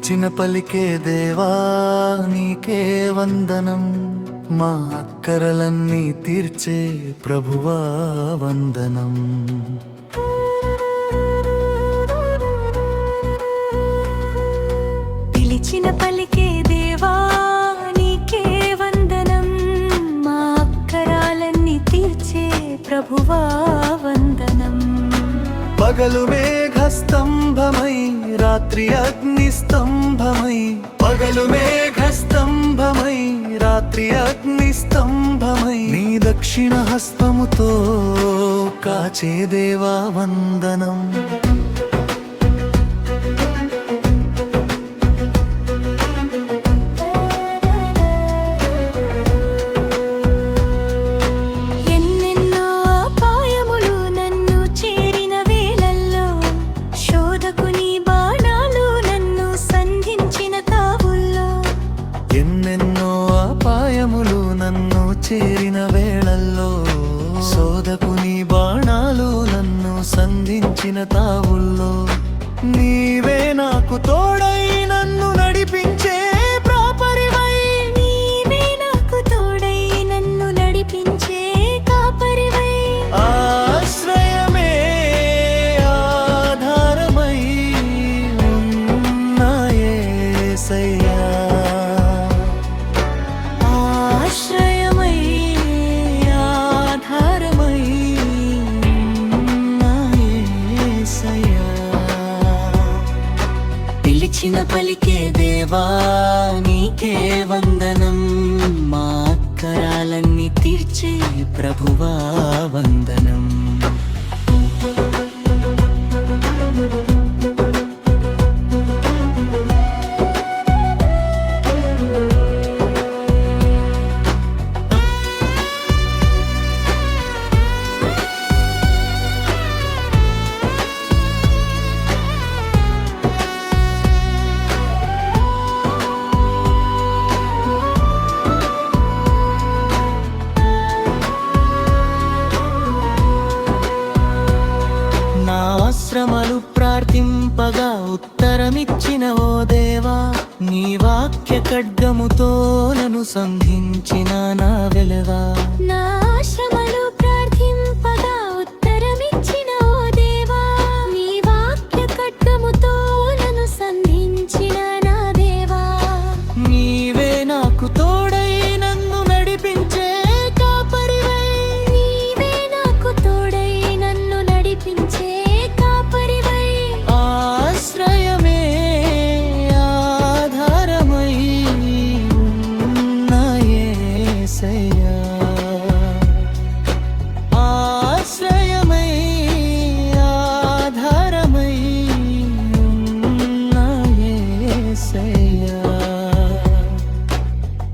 పిలిచిన పలికే దేవా నీకే వందనం, మా అక్కరలన్నీ తీర్చే ప్రభువా వందనం. పిలిచిన పలికే దేవా నీకే వందనం, మా అక్కరాలన్నీ తీర్చే ప్రభువా వందనం. పగలు మేఘస్తంభమై రాత్రి అగ్నిస్తంభమై, పగలు మేఘస్తంభమై రాత్రి అగ్నిస్తంభమై, నీ దక్షిణ హస్తముతో కాచే దేవా వందనం. చేరిన వేళల్లో శోధకు నీ బాణాలు నన్ను సంధించిన తావుల్లో, నీవే నాకు తోడై నన్ను నడిపించే ప్రాపరివై, నీవే నాకు తోడై నన్ను నడిపించే కాపరివై. ఆశ్రయమే ఆధారమై ఉన్న యేసయ్యా, పిలిచిన పలికే దేవా నీకే వందనం, మా అక్కరాలన్నీ తీర్చే ప్రభువా వందనం. శ్రమలు ప్రార్థింపగా ఉత్తరమిచ్చిన ఓ దేవా, నీ వాక్య ఖడ్గముతో నన్ను సంధించిన నా వెలుగా. నా శ్రమలు ప్రార్థింపగా ఉత్తరమిచ్చిన ఓ దేవా, నీ వాక్య ఖడ్గముతో నన్ను సంధించిన నా దేవా. నీవే నాకు తోడై నన్ను నడిపించే కాపరివై, నీవే నాకు తోడై నన్ను నడిపించే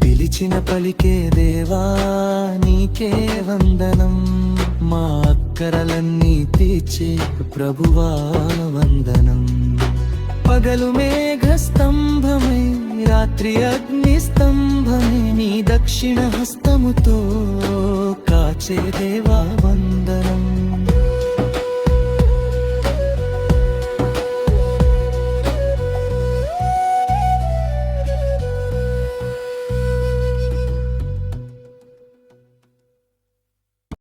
పిలిచిన పలికే దేవా నీకే వందనం, మా అక్కరలన్నీ తీర్చే ప్రభువా వందనం. పగలు మేఘస్తంభమై రాత్రి అగ్నిస్తంభమై, నీ దక్షిణ హస్తముతో కాచే దేవా వందనం.